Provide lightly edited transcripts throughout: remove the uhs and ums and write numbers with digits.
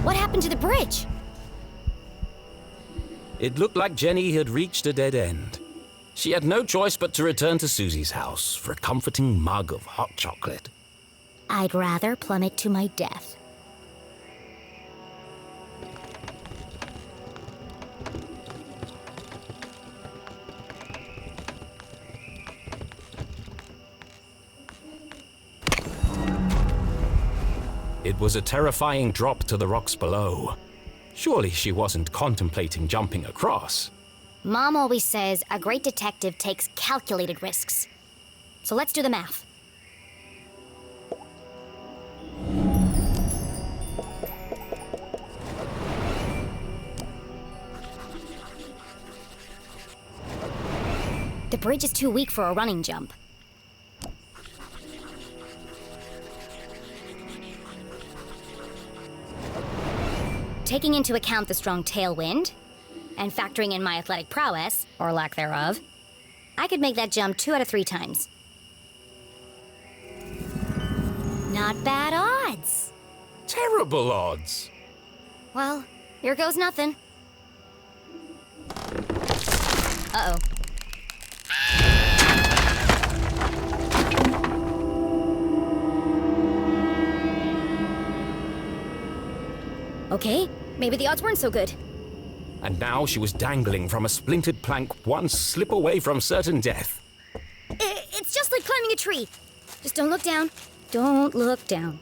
What happened to the bridge? It looked like Jenny had reached a dead end. She had no choice but to return to Susie's house for a comforting mug of hot chocolate. I'd rather plummet to my death. It was a terrifying drop to the rocks below. Surely she wasn't contemplating jumping across. Mom always says a great detective takes calculated risks. So let's do the math. The bridge is too weak for a running jump. Taking into account the strong tailwind, and factoring in my athletic prowess, or lack thereof, I could make that jump 2 out of 3 times. Not bad odds. Terrible odds. Well, here goes nothing. Uh-oh. Okay, maybe the odds weren't so good. And now she was dangling from a splintered plank, one slip away from certain death. It's just like climbing a tree. Just don't look down. Don't look down.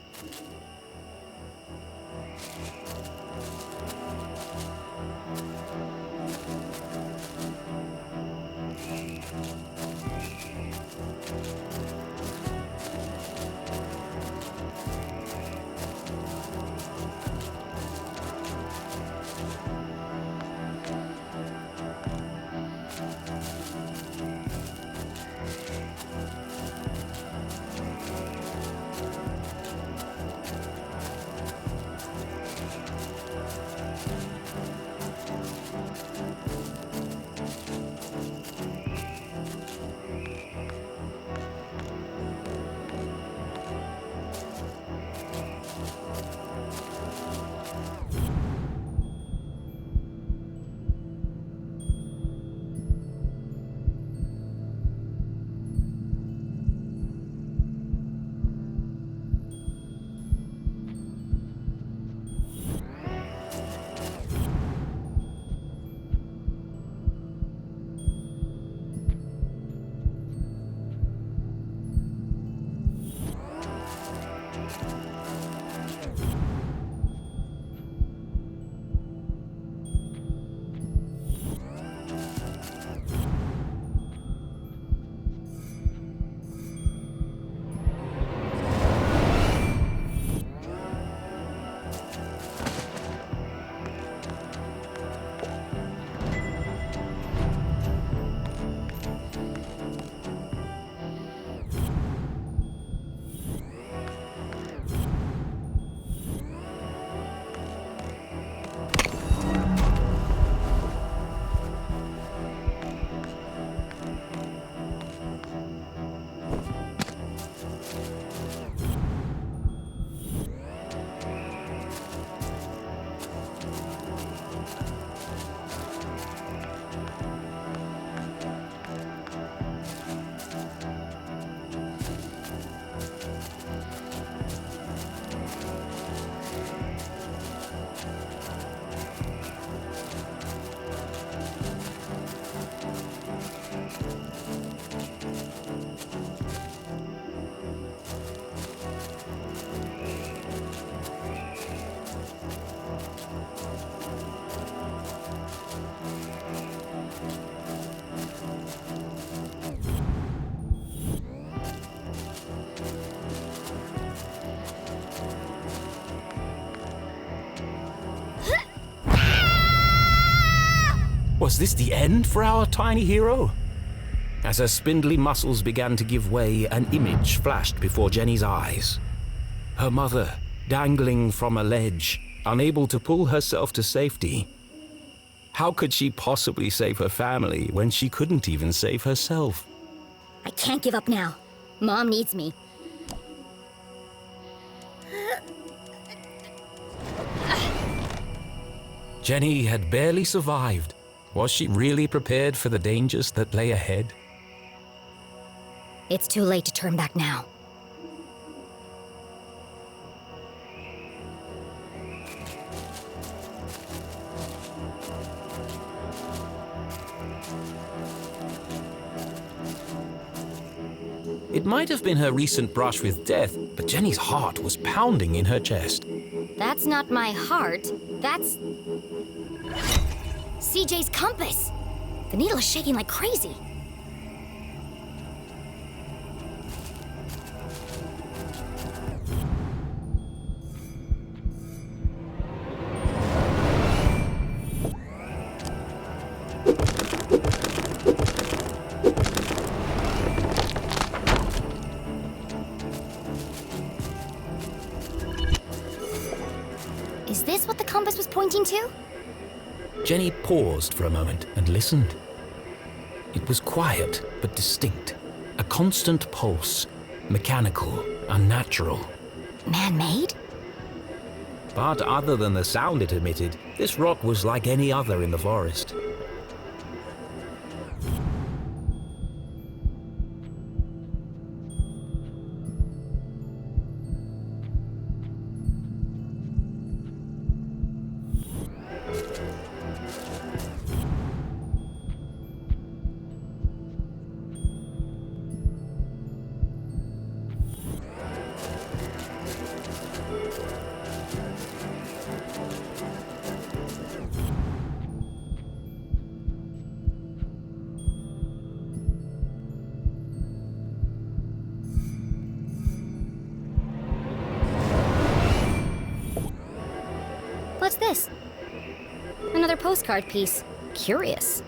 Was this the end for our tiny hero? As her spindly muscles began to give way, an image flashed before Jenny's eyes. Her mother, dangling from a ledge, unable to pull herself to safety. How could she possibly save her family when she couldn't even save herself? I can't give up now. Mom needs me. Jenny had barely survived. Was she really prepared for the dangers that lay ahead? It's too late to turn back now. It might have been her recent brush with death, but Jenny's heart was pounding in her chest. That's not my heart. That's... CJ's compass! The needle is shaking like crazy. Is this what the compass was pointing to? Jenny paused for a moment and listened. It was quiet but distinct, a constant pulse, mechanical, unnatural. Man-made? But other than the sound it emitted, this rock was like any other in the forest. What's this? Another postcard piece. Curious.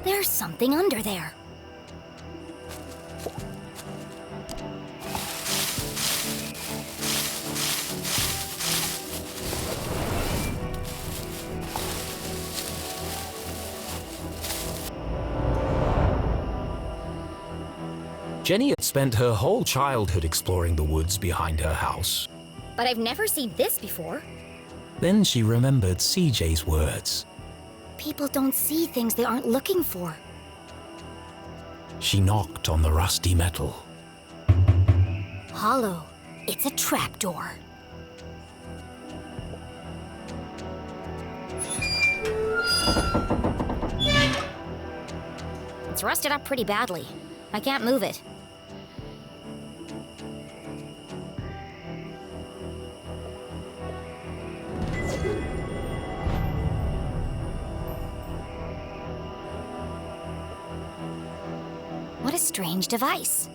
There's something under there. Jenny had spent her whole childhood exploring the woods behind her house. But I've never seen this before. Then she remembered CJ's words. People don't see things they aren't looking for. She knocked on the rusty metal. Hollow. It's a trapdoor. It's rusted up pretty badly. I can't move it. What a strange device.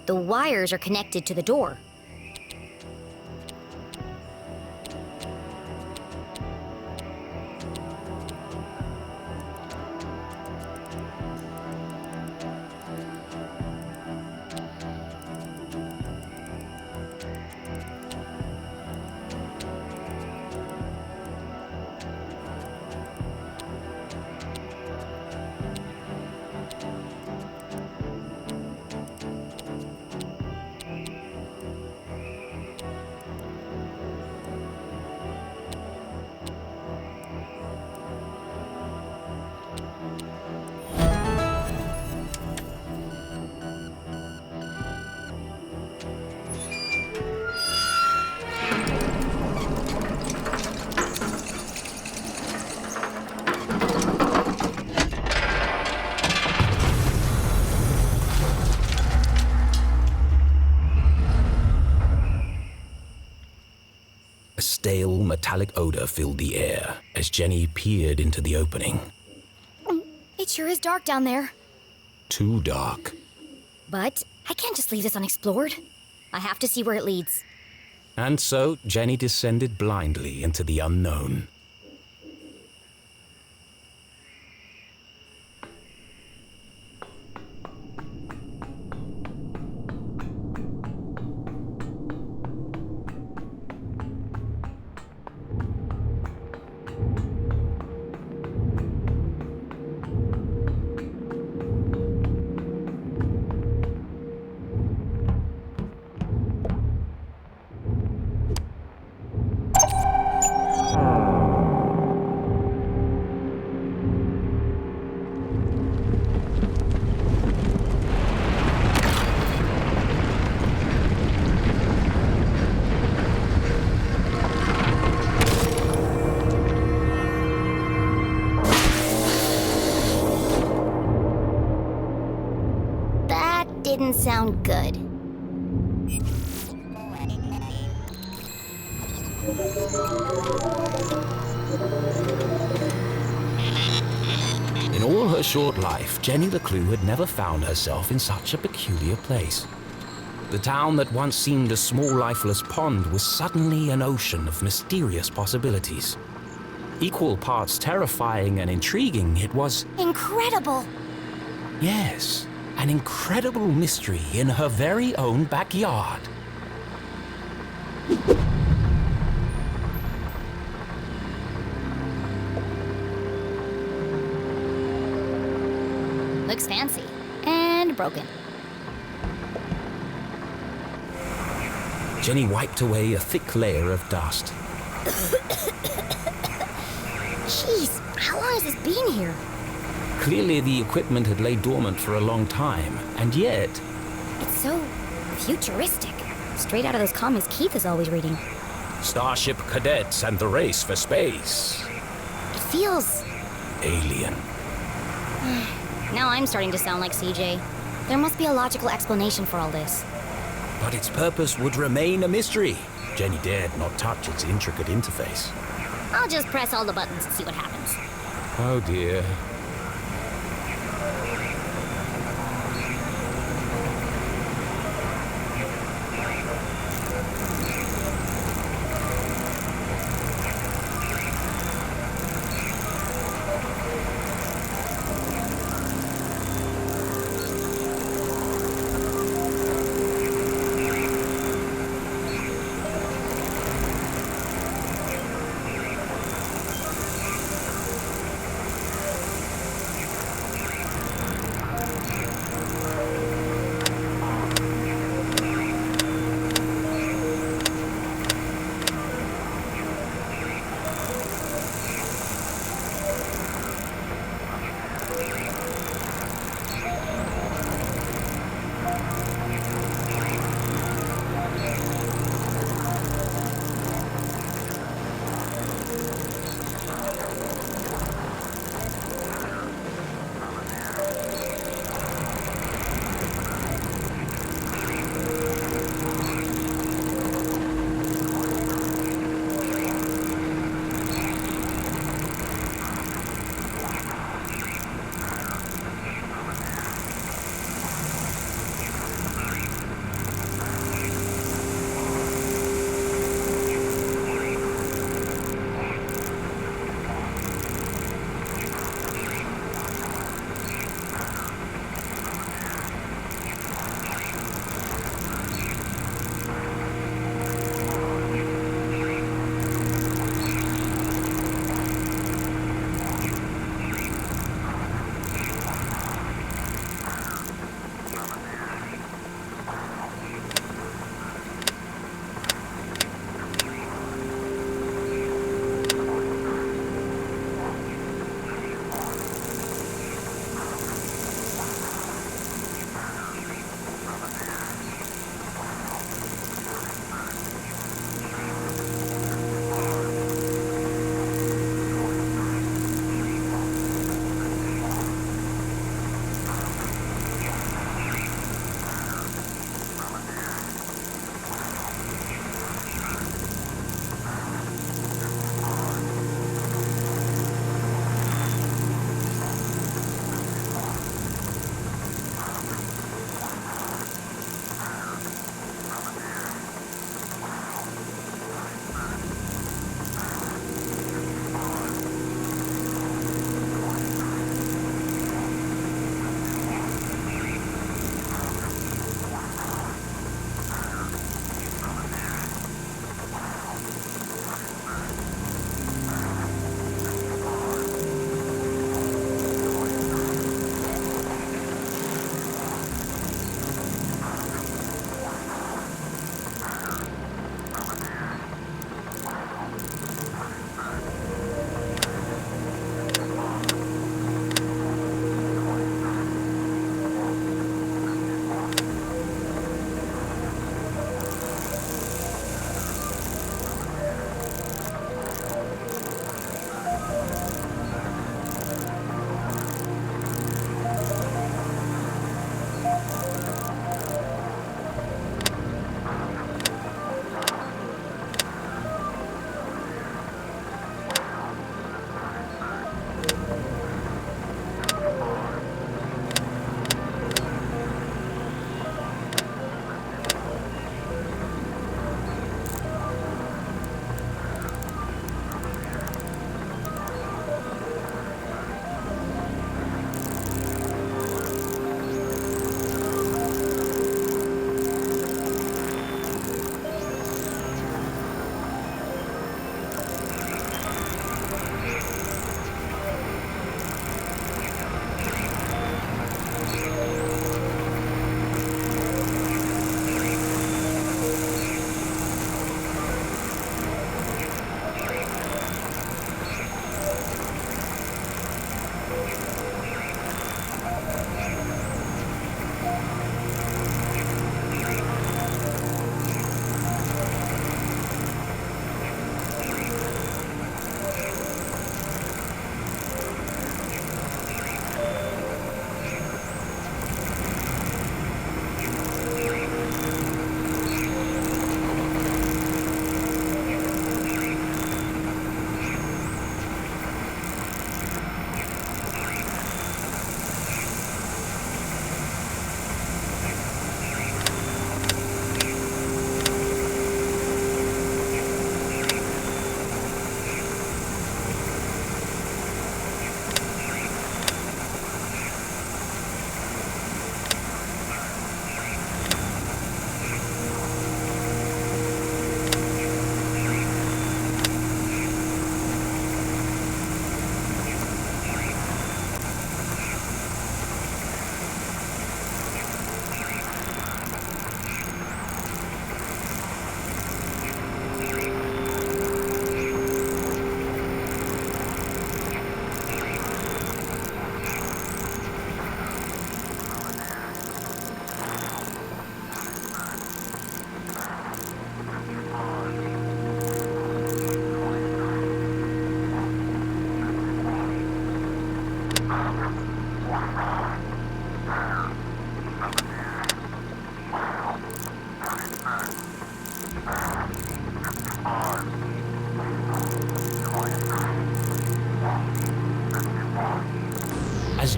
The wires are connected to the door. A stale, metallic odor filled the air as Jenny peered into the opening. It sure is dark down there. Too dark. But I can't just leave this unexplored. I have to see where it leads. And so Jenny descended blindly into the unknown. Didn't sound good. In all her short life, Jenny Leclue had never found herself in such a peculiar place. The town that once seemed a small, lifeless pond was suddenly an ocean of mysterious possibilities. Equal parts terrifying and intriguing, it was... Incredible! Yes, an incredible mystery in her very own backyard. Looks fancy. And broken. Jenny wiped away a thick layer of dust. Jeez, how long has this been here? Clearly the equipment had laid dormant for a long time, and yet... It's so futuristic. Straight out of those comics Keith is always reading. Starship cadets and the race for space. It feels... Alien. Now I'm starting to sound like CJ. There must be a logical explanation for all this. But its purpose would remain a mystery. Jenny dared not touch its intricate interface. I'll just press all the buttons and see what happens. Oh dear.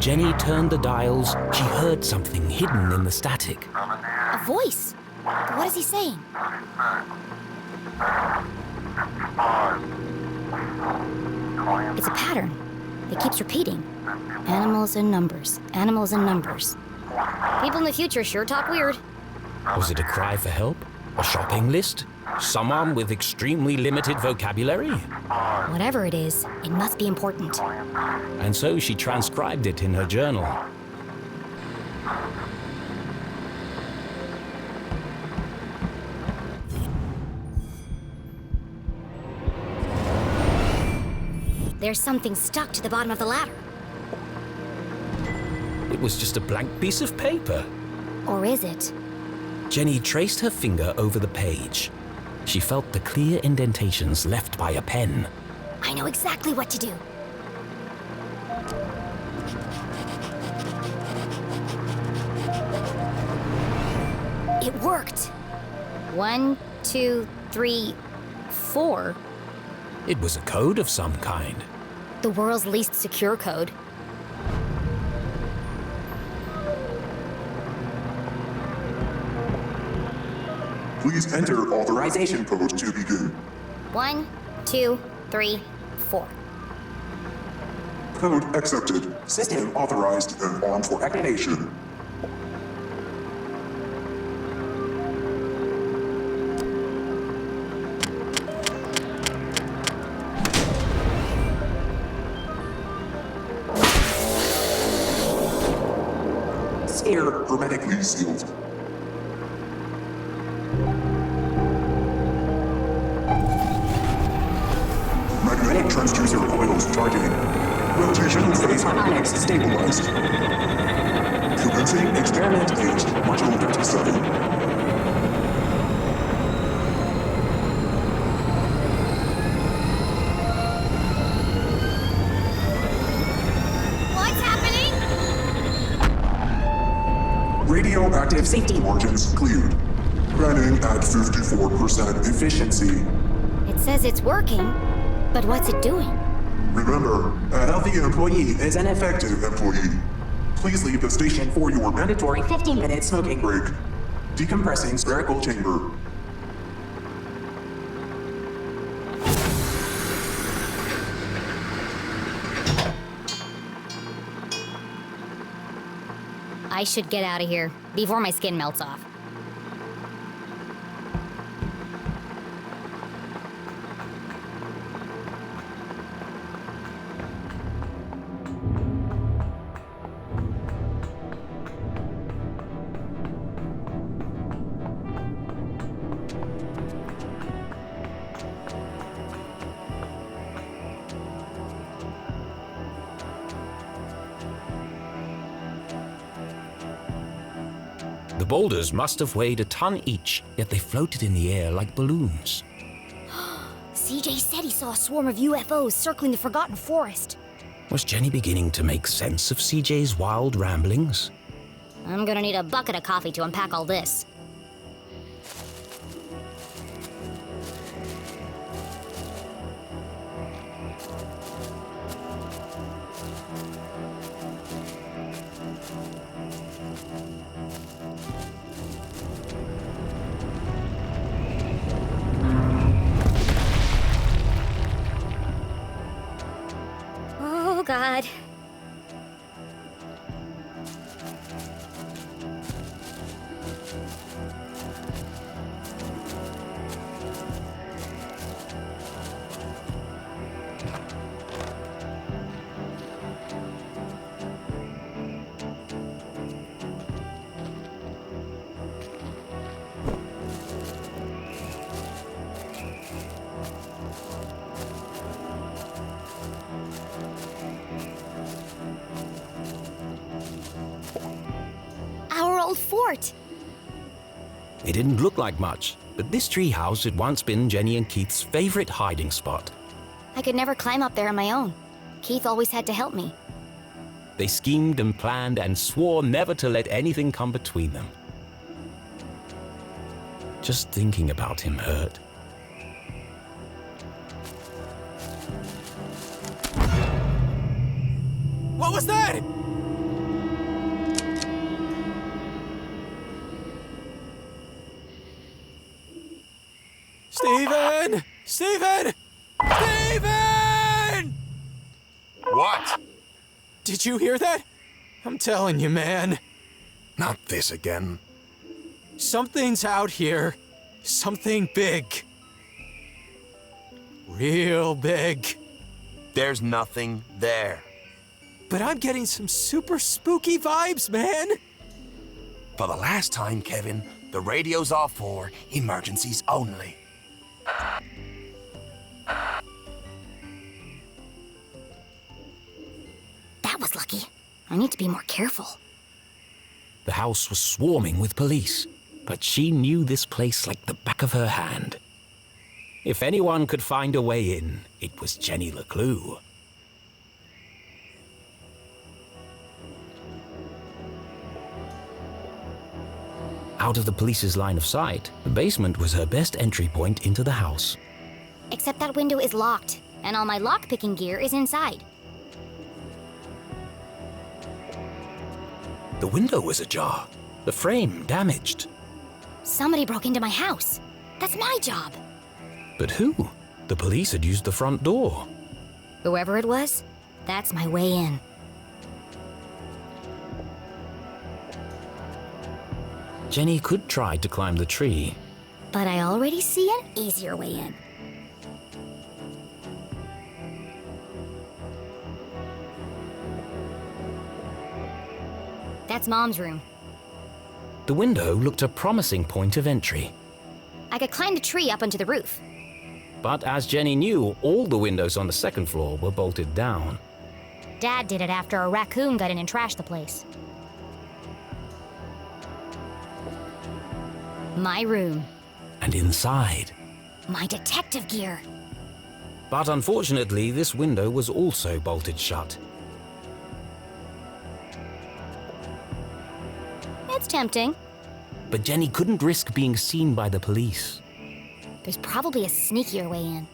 Jenny turned the dials, she heard something hidden in the static. A voice. What is he saying? It's a pattern. It keeps repeating. Animals and numbers. Animals and numbers. People in the future sure talk weird. Was it a cry for help? A shopping list? Someone with extremely limited vocabulary? Whatever it is, it must be important. And so she transcribed it in her journal. There's something stuck to the bottom of the ladder. It was just a blank piece of paper. Or is it? Jenny traced her finger over the page. She felt the clear indentations left by a pen. I know exactly what to do. It worked. 1, 2, 3, 4. It was a code of some kind. The world's least secure code. Please enter authorization code to begin. 1, 2, 3, 4. Code accepted. System authorized and armed for activation. Sphere hermetically sealed. Magnetic transducer coils charging. Rotation phase harmonics stabilized. Commencing experiment age module 37. What's happening? Radioactive safety margins cleared. Running at 54% efficiency. It says it's working, but what's it doing? Remember, a healthy employee is an effective employee. Please leave the station for your mandatory 15-minute smoking break. Decompressing spherical chamber. I should get out of here before my skin melts off. The boulders must have weighed a ton each, yet they floated in the air like balloons. CJ said he saw a swarm of UFOs circling the Forgotten Forest. Was Jenny beginning to make sense of CJ's wild ramblings? I'm gonna need a bucket of coffee to unpack all this. Oh, God. Our old fort. It didn't look like much, but this treehouse had once been Jenny and Keith's favorite hiding spot. I could never climb up there on my own. Keith always had to help me. They schemed and planned and swore never to let anything come between them. Just thinking about him hurt. What was that? Stephen! Stephen! What? Did you hear that? I'm telling you, man. Not this again. Something's out here. Something big. Real big. There's nothing there. But I'm getting some super spooky vibes, man. For the last time, Kevin, the radio's off for emergencies only. That was lucky. I need to be more careful. The house was swarming with police, but she knew this place like the back of her hand. If anyone could find a way in, it was Jenny Leclue. Out of the police's line of sight, the basement was her best entry point into the house. Except that window is locked, and all my lockpicking gear is inside. The window was ajar, the frame damaged. Somebody broke into my house. That's my job. But who? The police had used the front door. Whoever it was, that's my way in. Jenny could try to climb the tree. But I already see an easier way in. That's Mom's room. The window looked a promising point of entry. I could climb the tree up onto the roof. But as Jenny knew, all the windows on the second floor were bolted down. Dad did it after a raccoon got in and trashed the place. My room. And inside. My detective gear. But unfortunately, this window was also bolted shut. It's tempting. But Jenny couldn't risk being seen by the police. There's probably a sneakier way in.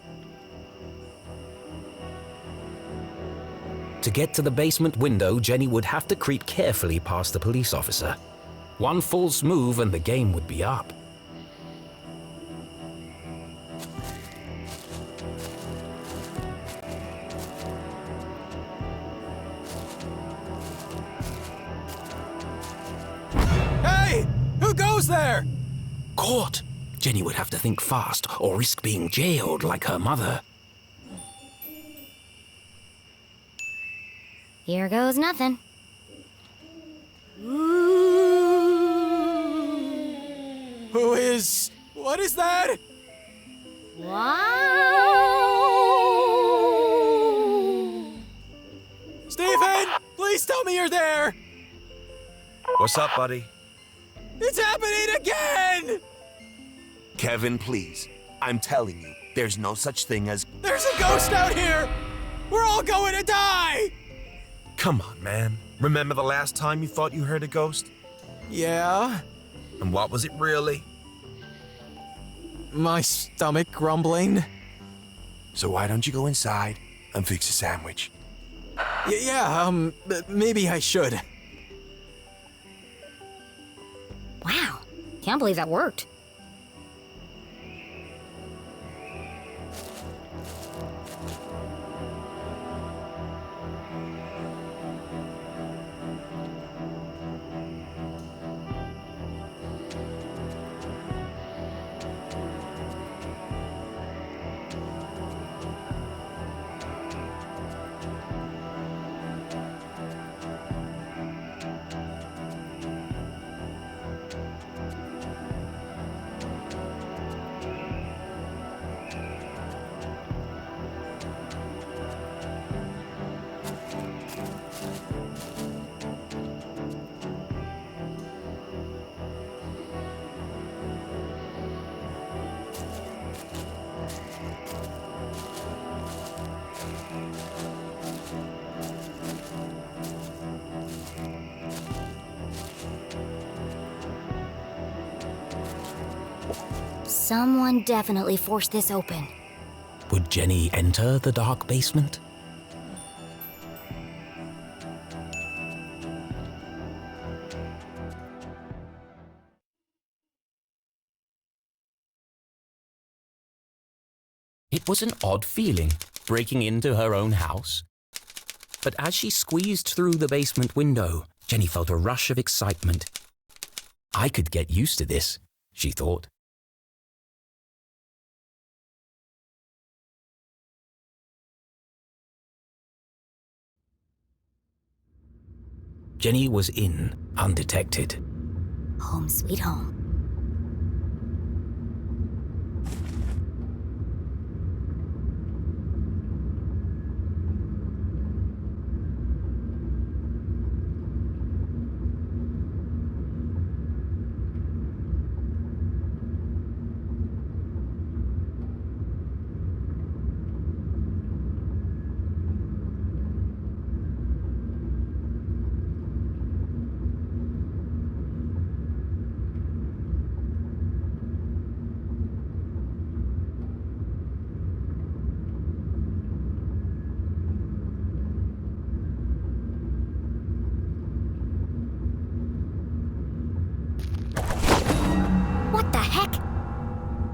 To get to the basement window, Jenny would have to creep carefully past the police officer. One false move and the game would be up. Hey! Who goes there? Caught! Jenny would have to think fast or risk being jailed like her mother. Here goes nothing. Who is... What is that? Wow! Stephen! Please tell me you're there! What's up, buddy? It's happening again! Kevin, please. I'm telling you, there's no such thing as... There's a ghost out here! We're all going to die! Come on, man. Remember the last time you thought you heard a ghost? Yeah? And what was it really? My stomach grumbling. So why don't you go inside and fix a sandwich? Maybe I should. Wow. Can't believe that worked. Someone definitely forced this open. Would Jenny enter the dark basement? It was an odd feeling, breaking into her own house. But as she squeezed through the basement window, Jenny felt a rush of excitement. I could get used to this, she thought. Jenny was in, undetected. Home sweet home. What the heck?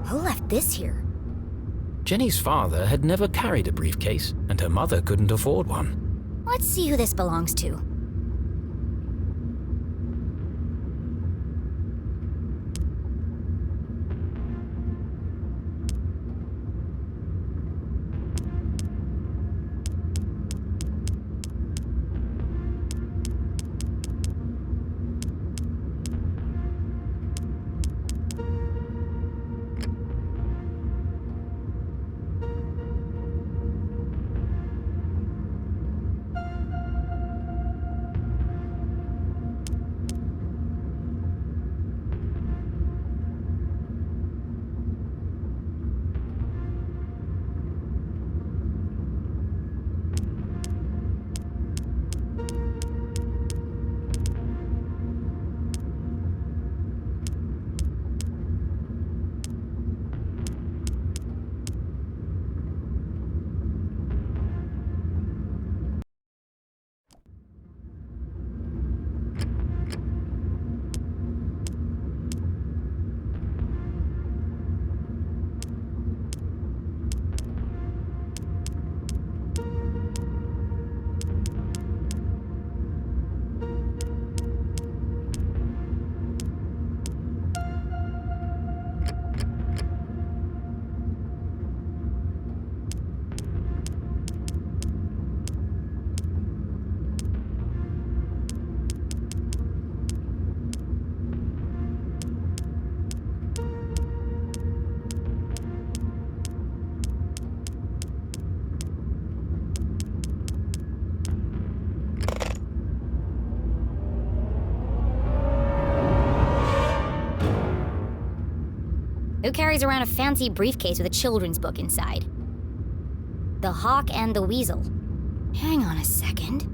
Who left this here? Jenny's father had never carried a briefcase, and her mother couldn't afford one. Let's see who this belongs to. Who carries around a fancy briefcase with a children's book inside? The Hawk and the Weasel. Hang on a second.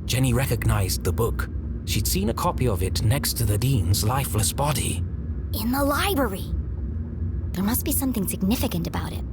Jenny recognized the book. She'd seen a copy of it next to the Dean's lifeless body. In the library. There must be something significant about it.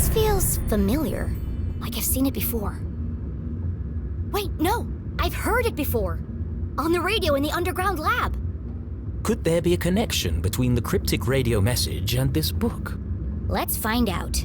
This feels familiar. Like I've seen it before. Wait, no! I've heard it before! On the radio in the underground lab! Could there be a connection between the cryptic radio message and this book? Let's find out.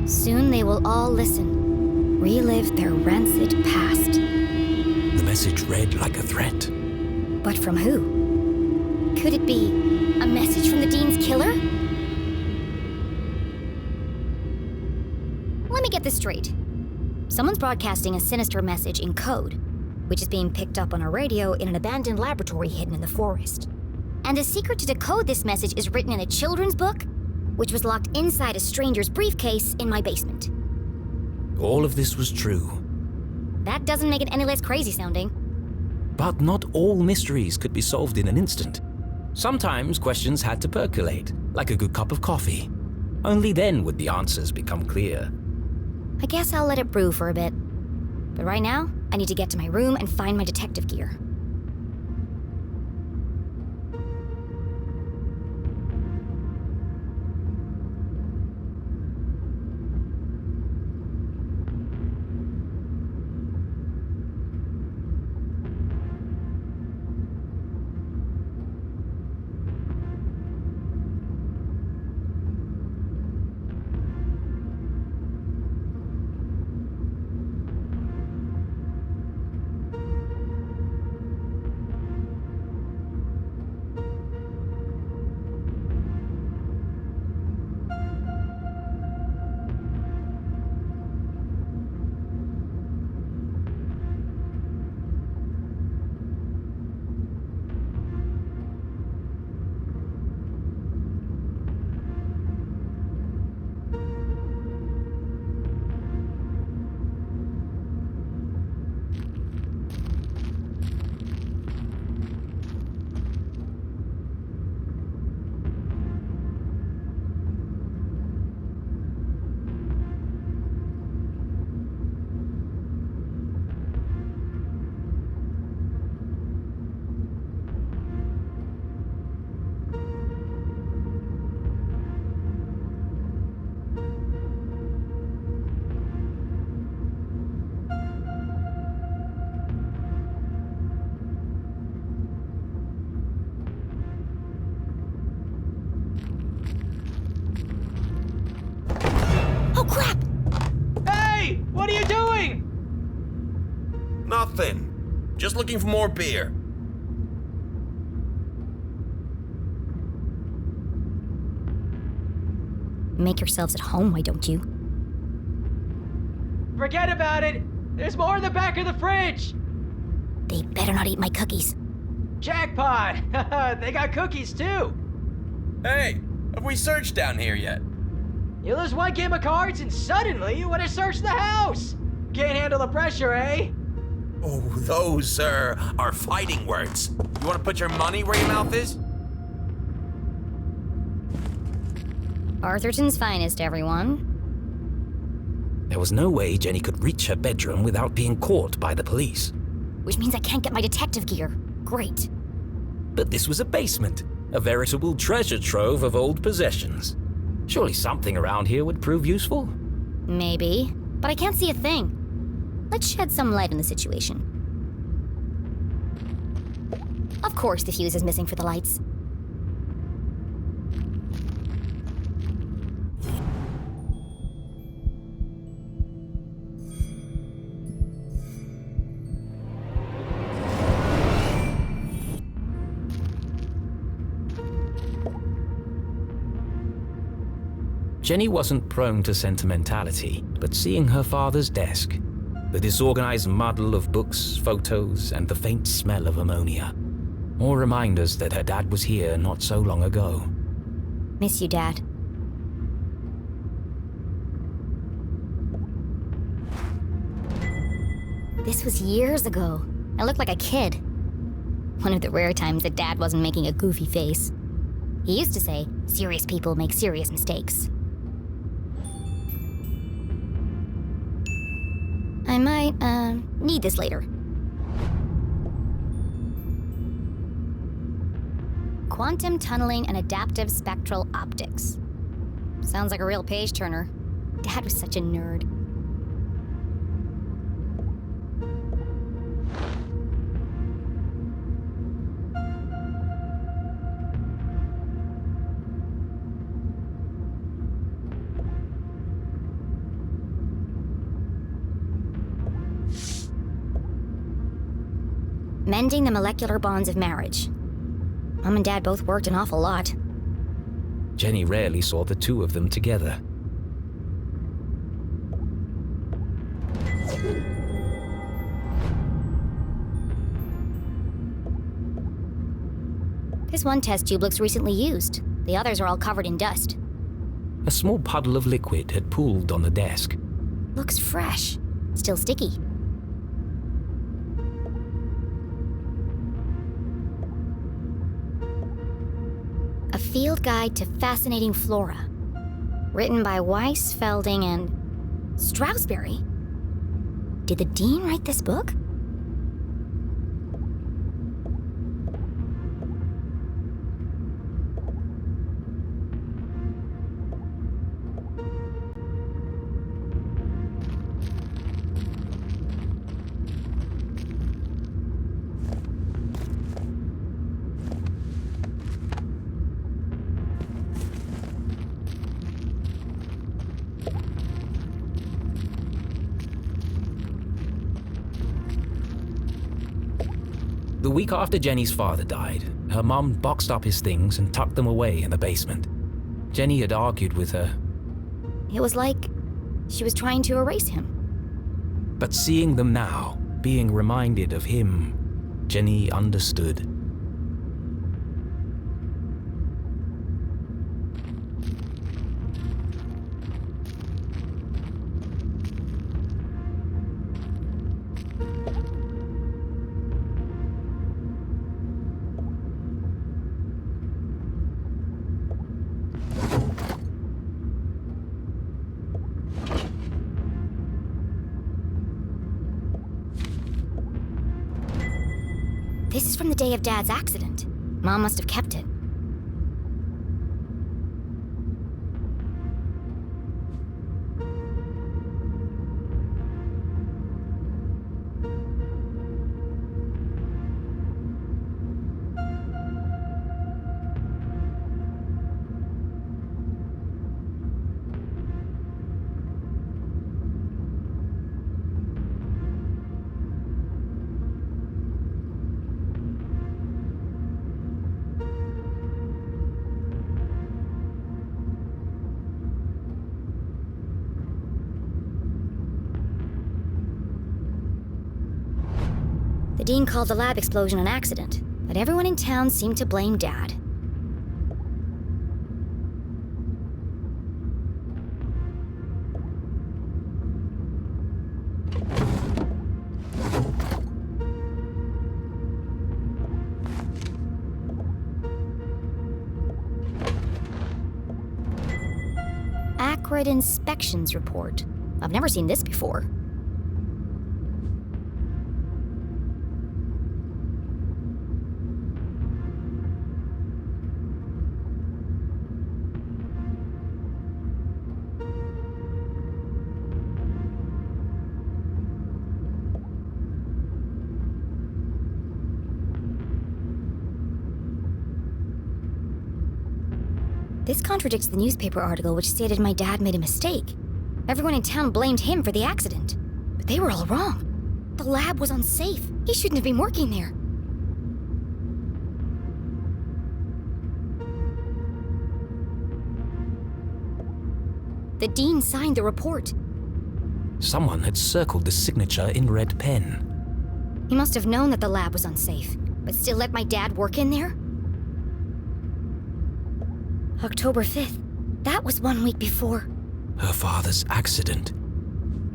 Soon they will all listen, relive their rancid past. The message read like a threat. But from who? Could it be a message from the Dean's killer? Let me get this straight. Someone's broadcasting a sinister message in code, which is being picked up on a radio in an abandoned laboratory hidden in the forest. And the secret to decode this message is written in a children's book, which was locked inside a stranger's briefcase in my basement. All of this was true. That doesn't make it any less crazy sounding. But not all mysteries could be solved in an instant. Sometimes questions had to percolate, like a good cup of coffee. Only then would the answers become clear. I guess I'll let it brew for a bit. But right now, I need to get to my room and find my detective gear. Oh, crap! Hey! What are you doing? Nothing. Just looking for more beer. Make yourselves at home, why don't you? Forget about it. There's more in the back of the fridge. They better not eat my cookies. Jackpot! They got cookies too. Hey, have we searched down here yet? You lose one game of cards and suddenly you want to search the house. Can't handle the pressure, eh? Oh, those, are fighting words. You want to put your money where your mouth is? Arthurton's finest, everyone. There was no way Jenny could reach her bedroom without being caught by the police. Which means I can't get my detective gear. Great. But this was a basement, a veritable treasure trove of old possessions. Surely something around here would prove useful. Maybe, but I can't see a thing. Let's shed some light on the situation. Of course the fuse is missing for the lights. Jenny wasn't prone to sentimentality, but seeing her father's desk, the disorganized muddle of books, photos, and the faint smell of ammonia, more reminders that her dad was here not so long ago. Miss you, Dad. This was years ago. I looked like a kid. One of the rare times that Dad wasn't making a goofy face. He used to say, serious people make serious mistakes. I might, need this later. Quantum tunneling and adaptive spectral optics. Sounds like a real page turner. Dad was such a nerd. Mending the molecular bonds of marriage. Mom and Dad both worked an awful lot. Jenny rarely saw the two of them together. This one test tube looks recently used. The others are all covered in dust. A small puddle of liquid had pooled on the desk. Looks fresh. Still sticky. A field guide to fascinating flora. Written by Weiss, Felding, and Strasberry. Did the dean write this book? The week after Jenny's father died, her mom boxed up his things and tucked them away in the basement. Jenny had argued with her. It was like she was trying to erase him. But seeing them now, being reminded of him, Jenny understood. This is from the day of Dad's accident. Mom must have kept it. The dean called the lab explosion an accident, but everyone in town seemed to blame Dad. Acrid inspections report. I've never seen this before. This contradicts the newspaper article which stated my dad made a mistake. Everyone in town blamed him for the accident. But they were all wrong. The lab was unsafe. He shouldn't have been working there. The dean signed the report. Someone had circled the signature in red pen. He must have known that the lab was unsafe, but still let my dad work in there? October 5th. That was 1 week before. Her father's accident.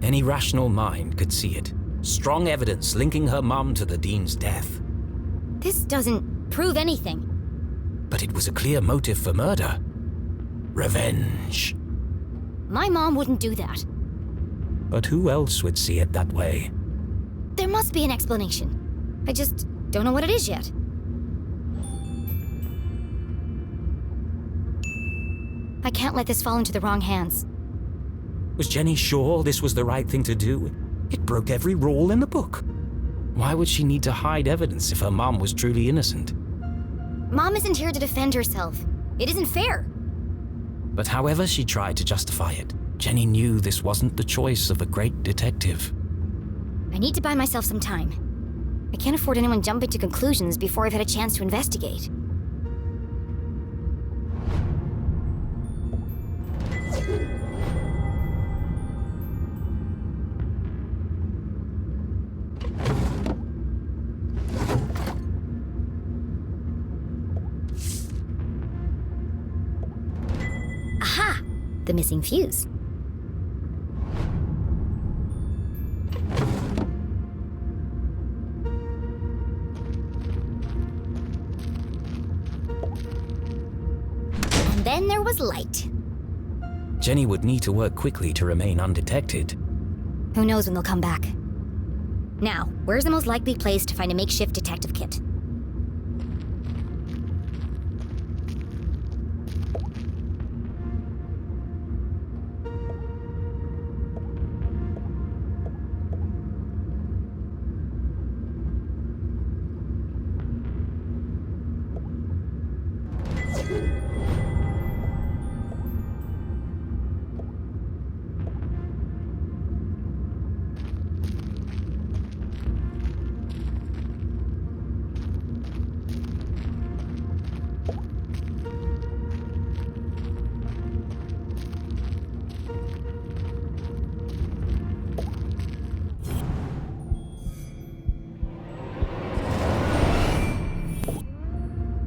Any rational mind could see it. Strong evidence linking her mum to the dean's death. This doesn't prove anything. But it was a clear motive for murder. Revenge. My mom wouldn't do that. But who else would see it that way? There must be an explanation. I just don't know what it is yet. I can't let this fall into the wrong hands. Was Jenny sure this was the right thing to do? It broke every rule in the book. Why would she need to hide evidence if her mom was truly innocent? Mom isn't here to defend herself. It isn't fair. But however she tried to justify it, Jenny knew this wasn't the choice of a great detective. I need to buy myself some time. I can't afford anyone jumping to conclusions before I've had a chance to investigate. Aha! The missing fuse. And then there was light. Jenny would need to work quickly to remain undetected. Who knows when they'll come back. Now, where's the most likely place to find a makeshift detective kit?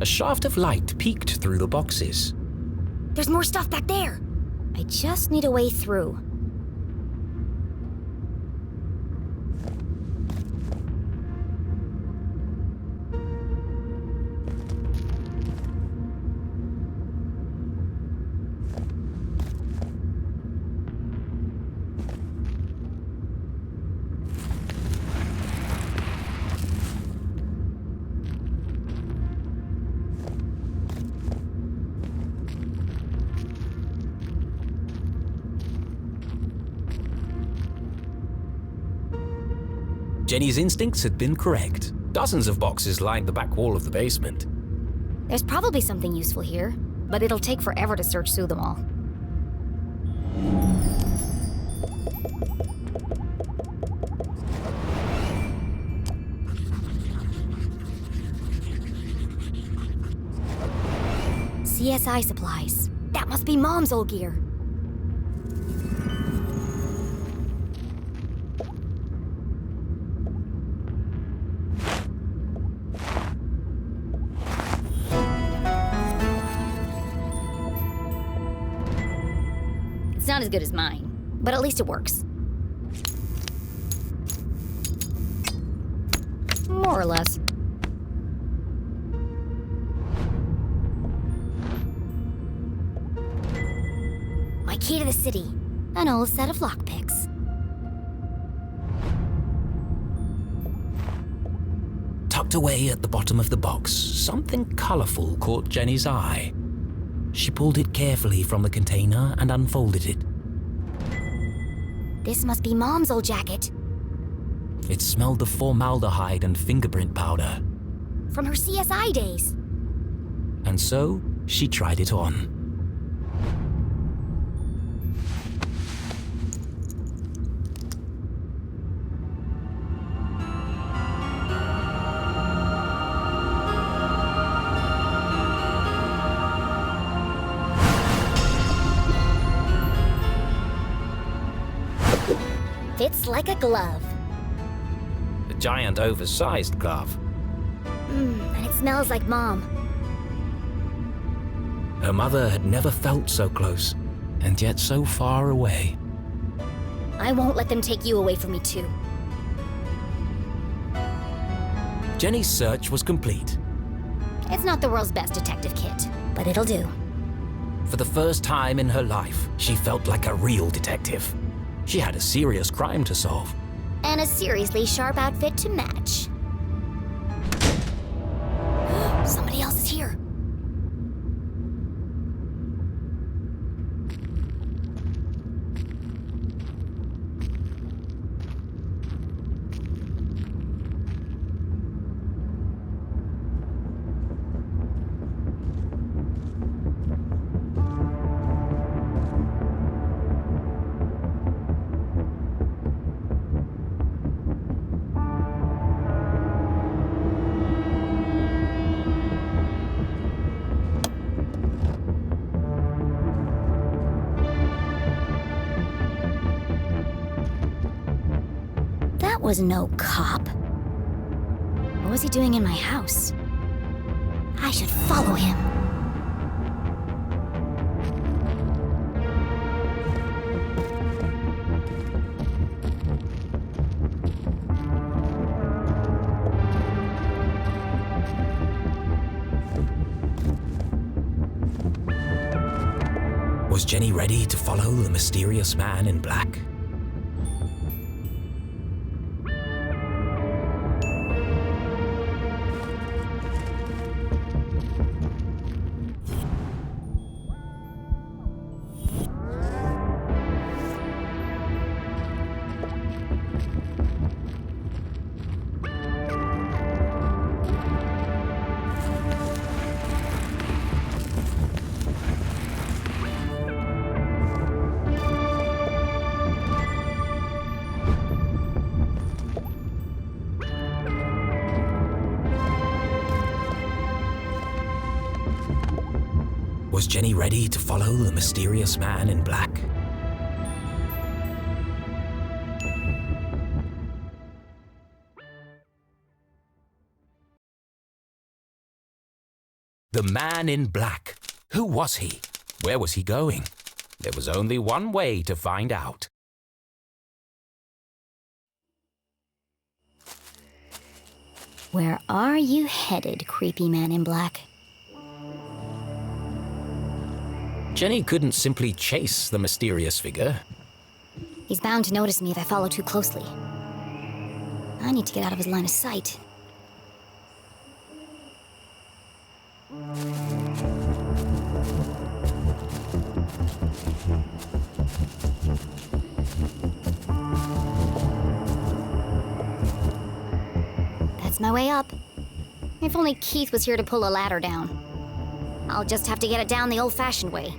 A shaft of light peeked through the boxes. There's more stuff back there! I just need a way through. Jenny's instincts had been correct. Dozens of boxes lined the back wall of the basement. There's probably something useful here, but it'll take forever to search through them all. CSI supplies. That must be Mom's old gear. It's not as good as mine, but at least it works. More or less. My key to the city. An old set of lockpicks. Tucked away at the bottom of the box, something colorful caught Jenny's eye. She pulled it carefully from the container and unfolded it. This must be Mom's old jacket. It smelled of formaldehyde and fingerprint powder. From her CSI days. And so, she tried it on. Fits like a glove. A giant, oversized glove. And it smells like Mom. Her mother had never felt so close, and yet so far away. I won't let them take you away from me, too. Jenny's search was complete. It's not the world's best detective kit, but it'll do. For the first time in her life, she felt like a real detective. She had a serious crime to solve. And a seriously sharp outfit to match. Somebody else is here. was no cop. What was he doing in my house? I should follow him. Was Jenny ready to follow the mysterious man in black? Was Jenny ready to follow the mysterious man in black? The man in black. Who was he? Where was he going? There was only one way to find out. Where are you headed, creepy man in black? Jenny couldn't simply chase the mysterious figure. He's bound to notice me if I follow too closely. I need to get out of his line of sight. That's my way up. If only Keith was here to pull a ladder down. I'll just have to get it down the old-fashioned way.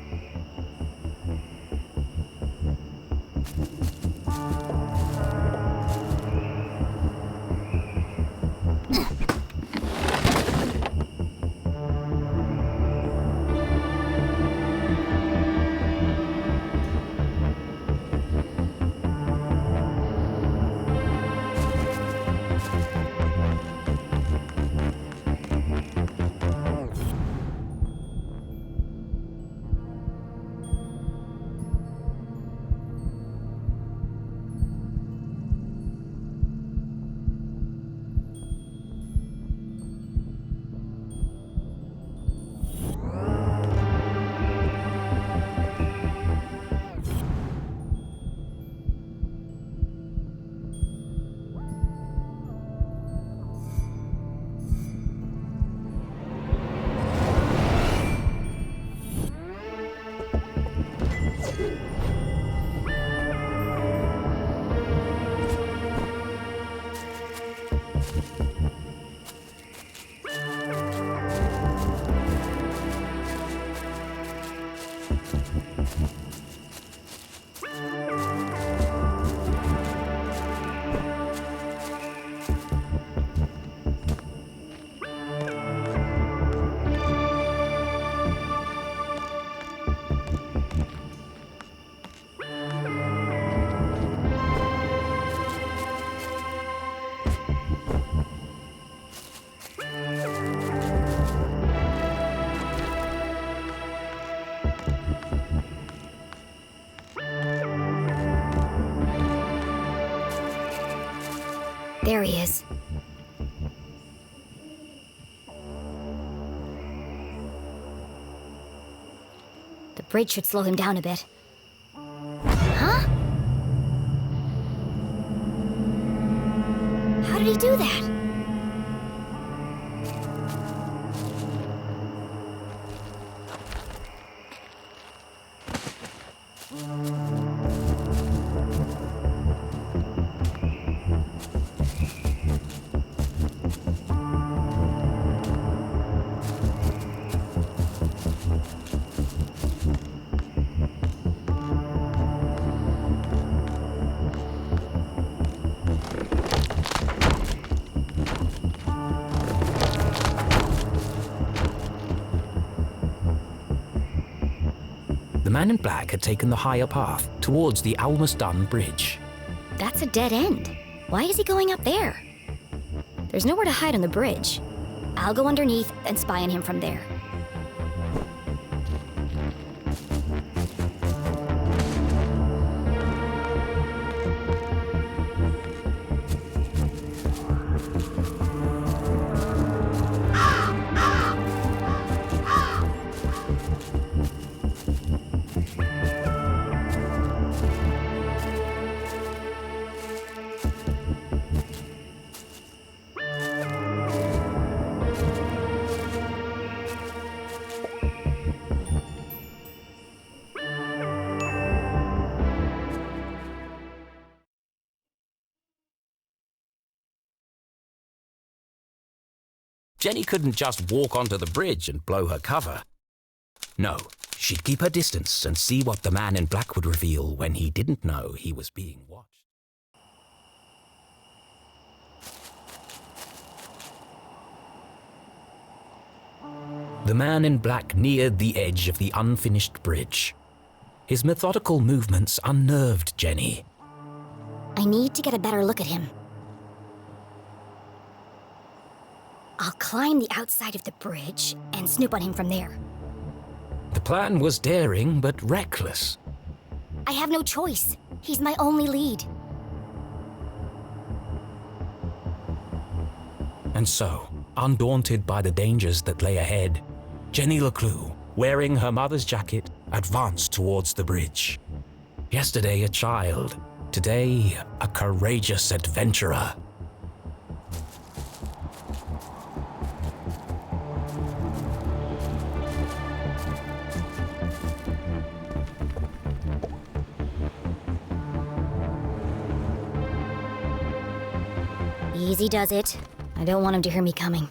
There he is. The bridge should slow him down a bit. Huh? How did he do that? The man in black had taken the higher path towards the Almaston Bridge. That's a dead end. Why is he going up there? There's nowhere to hide on the bridge. I'll go underneath and spy on him from there. Jenny couldn't just walk onto the bridge and blow her cover. No, she'd keep her distance and see what the man in black would reveal when he didn't know he was being watched. The man in black neared the edge of the unfinished bridge. His methodical movements unnerved Jenny. I need to get a better look at him. I'll climb the outside of the bridge and snoop on him from there. The plan was daring but reckless. I have no choice. He's my only lead. And so, undaunted by the dangers that lay ahead, Jenny Leclue, wearing her mother's jacket, advanced towards the bridge. Yesterday a child, today a courageous adventurer. Easy does it. I don't want him to hear me coming.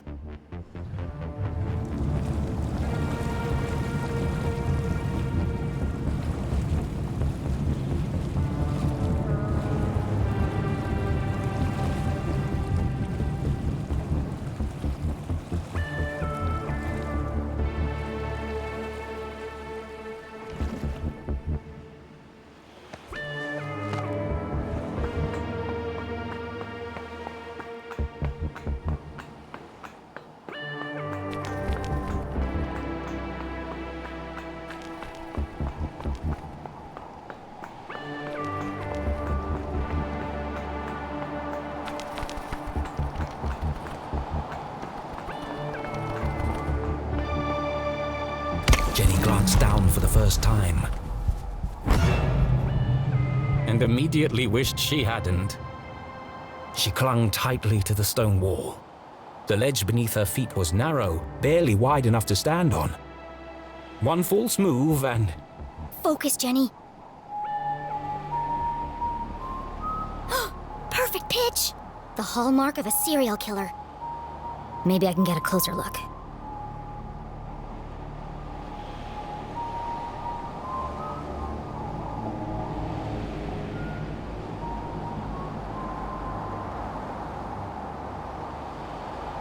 Jenny glanced down for the first time and immediately wished she hadn't. She clung tightly to the stone wall. The ledge beneath her feet was narrow, barely wide enough to stand on. One false move and... Focus, Jenny. Perfect pitch! The hallmark of a serial killer. Maybe I can get a closer look.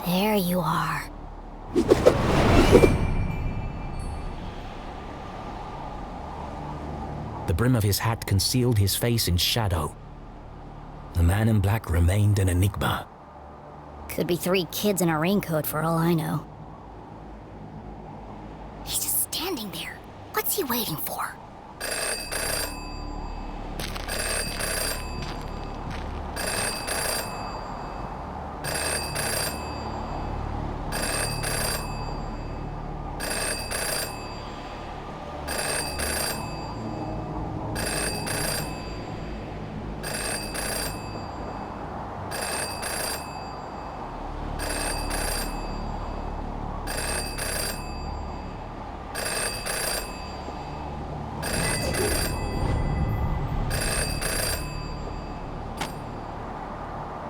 There you are. The brim of his hat concealed his face in shadow. The man in black remained an enigma. Could be 3 kids in a raincoat for all I know. He's just standing there. What's he waiting for?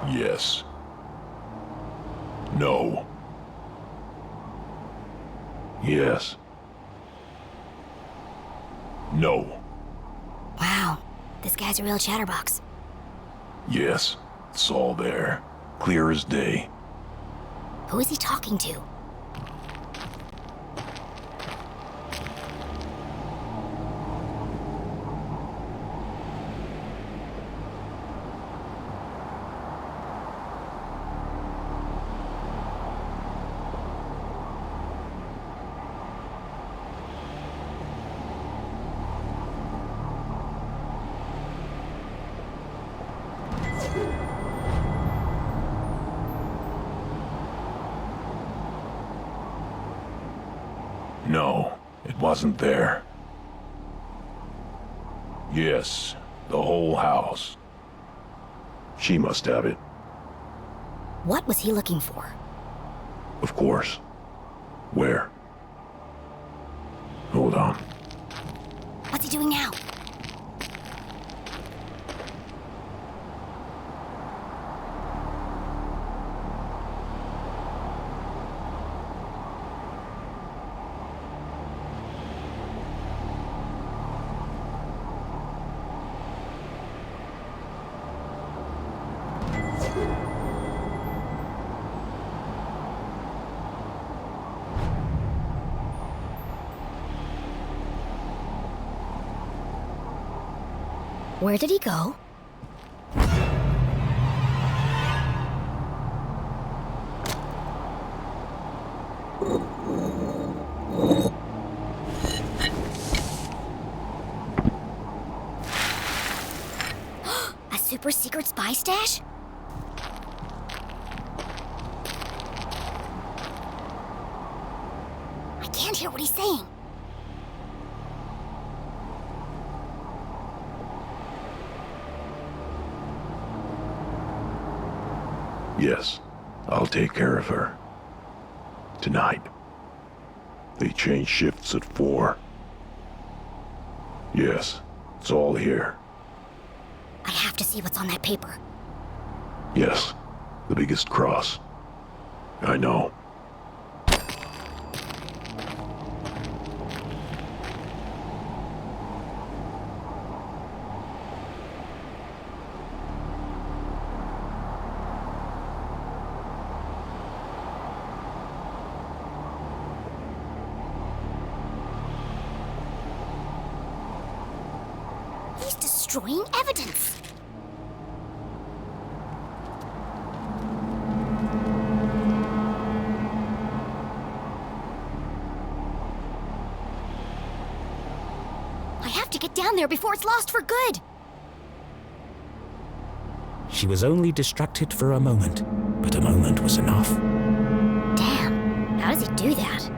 Yes. No. Yes. No. Wow, this guy's a real chatterbox. Yes. It's all there. Clear as day. Who is he talking to? No, it wasn't there. Yes, the whole house. She must have it, What was he looking for? of course. Where? Hold on. What's he doing now? Where did he go? A super secret spy stash? I can't hear what he's saying. Yes, I'll take care of her. Tonight. They change shifts at 4. Yes, it's all here. I have to see what's on that paper. Yes, the biggest cross. I know. He's destroying evidence. I have to get down there before it's lost for good. She was only distracted for a moment, but a moment was enough. Damn, how does he do that?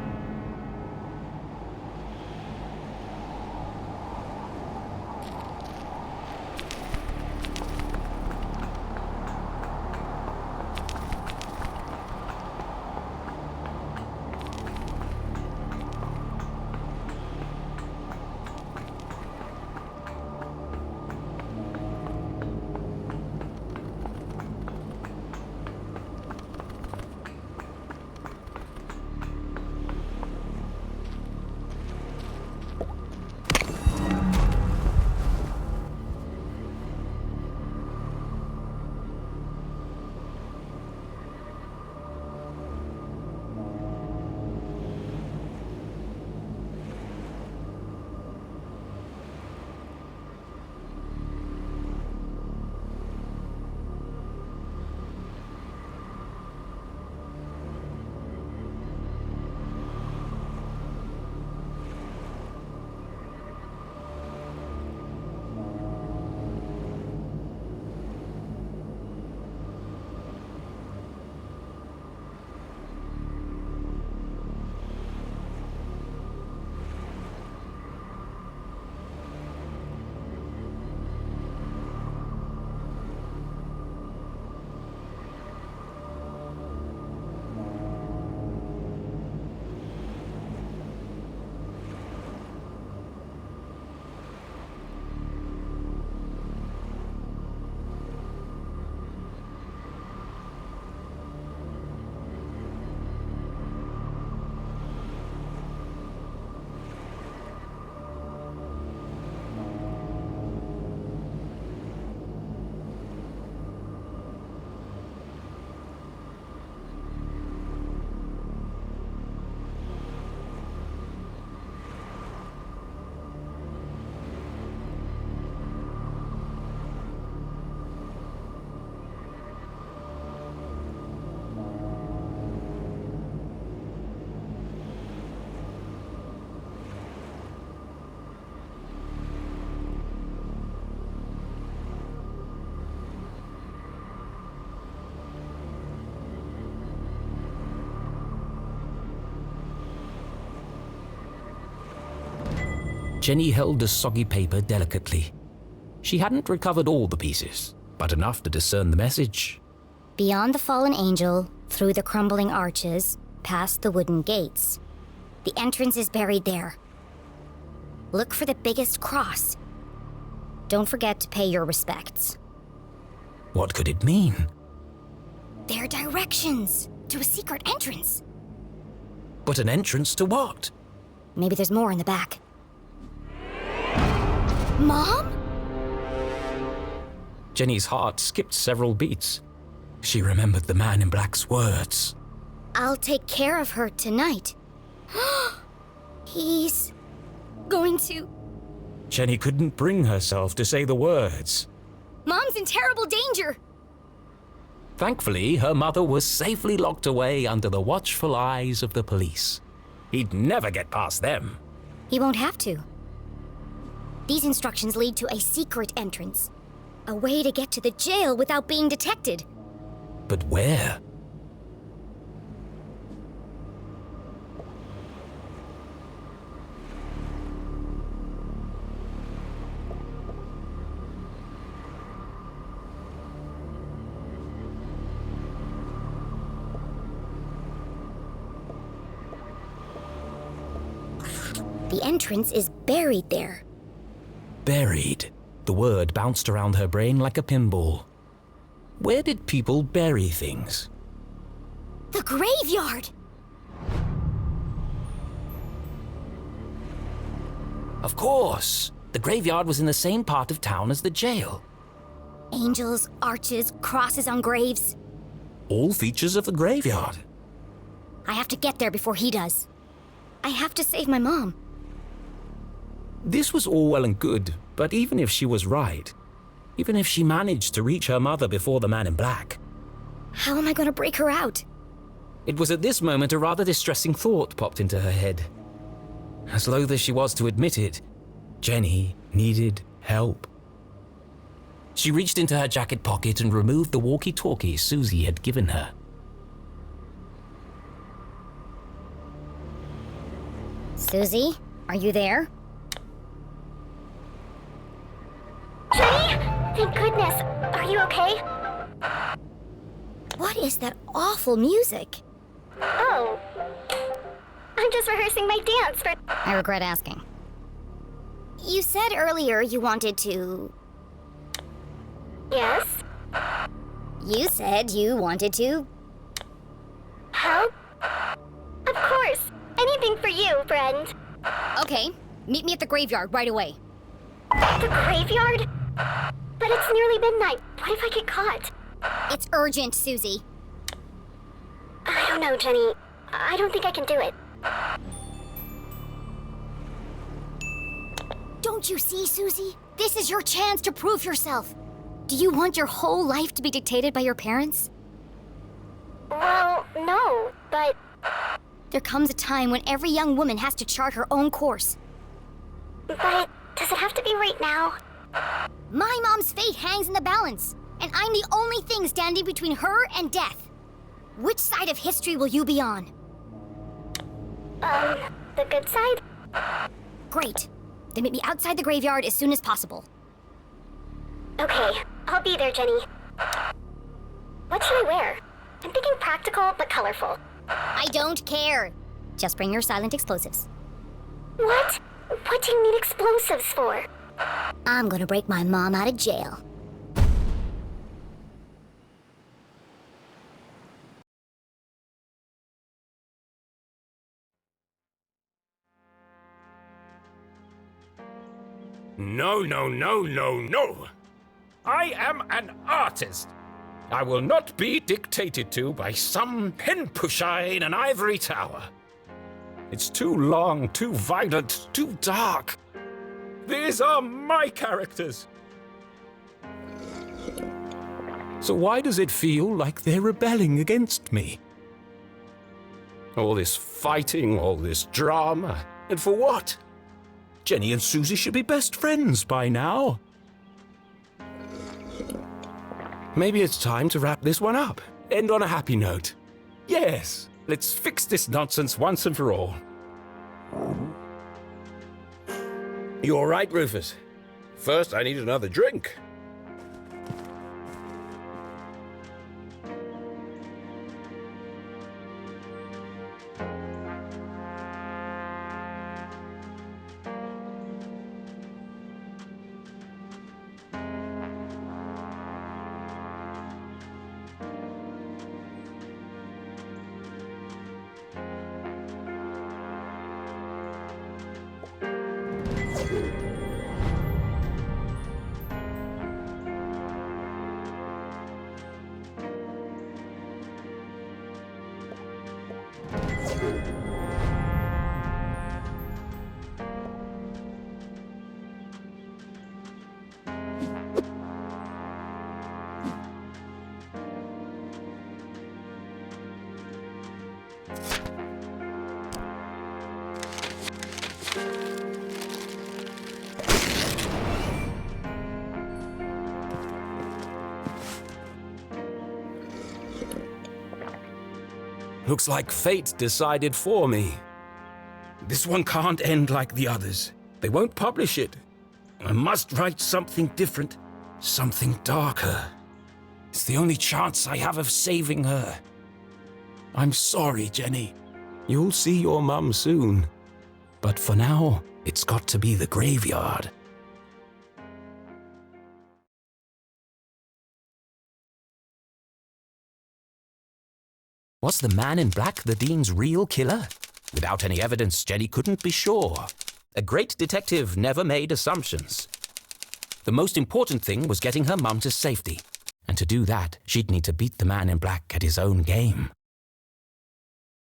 Jenny held the soggy paper delicately. She hadn't recovered all the pieces, but enough to discern the message. Beyond the fallen angel, through the crumbling arches, past the wooden gates. The entrance is buried there. Look for the biggest cross. Don't forget to pay your respects. What could it mean? They're directions to a secret entrance. But an entrance to what? Maybe there's more in the back. Mom? Jenny's heart skipped several beats. She remembered the man in black's words. I'll take care of her tonight. He's going to... Jenny couldn't bring herself to say the words. Mom's in terrible danger! Thankfully, her mother was safely locked away under the watchful eyes of the police. He'd never get past them. He won't have to. These instructions lead to a secret entrance. A way to get to the jail without being detected. But where? The entrance is buried there. Buried. The word bounced around her brain like a pinball. Where did people bury things? The graveyard! Of course! The graveyard was in the same part of town as the jail. Angels, arches, crosses on graves. All features of the graveyard. I have to get there before he does. I have to save my mom. This was all well and good, but even if she was right, even if she managed to reach her mother before the man in black, How am I going to break her out? it was at this moment a rather distressing thought popped into her head. As loath as she was to admit it, Jenny needed help. She reached into her jacket pocket and removed the walkie-talkie Susie had given her. Susie, are you there? Jenny? Thank goodness. Are you okay? What is that awful music? Oh. I'm just rehearsing my dance for... I regret asking. You said earlier you wanted to... Yes? You said you wanted to... Help? Of course. Anything for you, friend. Okay, meet me at the graveyard right away. The graveyard? But it's nearly midnight. What if I get caught? It's urgent, Susie. I don't know, Jenny. I don't think I can do it. Don't you see, Susie? This is your chance to prove yourself. Do you want your whole life to be dictated by your parents? Well, no, but... There comes a time when every young woman has to chart her own course. But does it have to be right now? My mom's fate hangs in the balance, and I'm the only thing standing between her and death. Which side of history will you be on? The good side? Great. Then meet me outside the graveyard as soon as possible. Okay, I'll be there, Jenny. What should I wear? I'm thinking practical but colorful. I don't care. Just bring your silent explosives. What? What do you need explosives for? I'm gonna break my mom out of jail. No, no, no, no, no! I am an artist. I will not be dictated to by some pen pusher in an ivory tower. It's too long, too violent, too dark. These are my characters. So why does it feel like they're rebelling against me? All this fighting, all this drama, and for what? Jenny and Susie should be best friends by now. Maybe it's time to wrap this one up. End on a happy note. Yes, let's fix this nonsense once and for all. You all right, Rufus? First, I need another drink. Looks like fate decided for me. This one can't end like the others. They won't publish it. I must write something different, something darker. It's the only chance I have of saving her. I'm sorry, Jenny. You'll see your mum soon. But for now, it's got to be the graveyard. Was the man in black the Dean's real killer? Without any evidence, Jenny couldn't be sure. A great detective never made assumptions. The most important thing was getting her mum to safety. And to do that, she'd need to beat the man in black at his own game.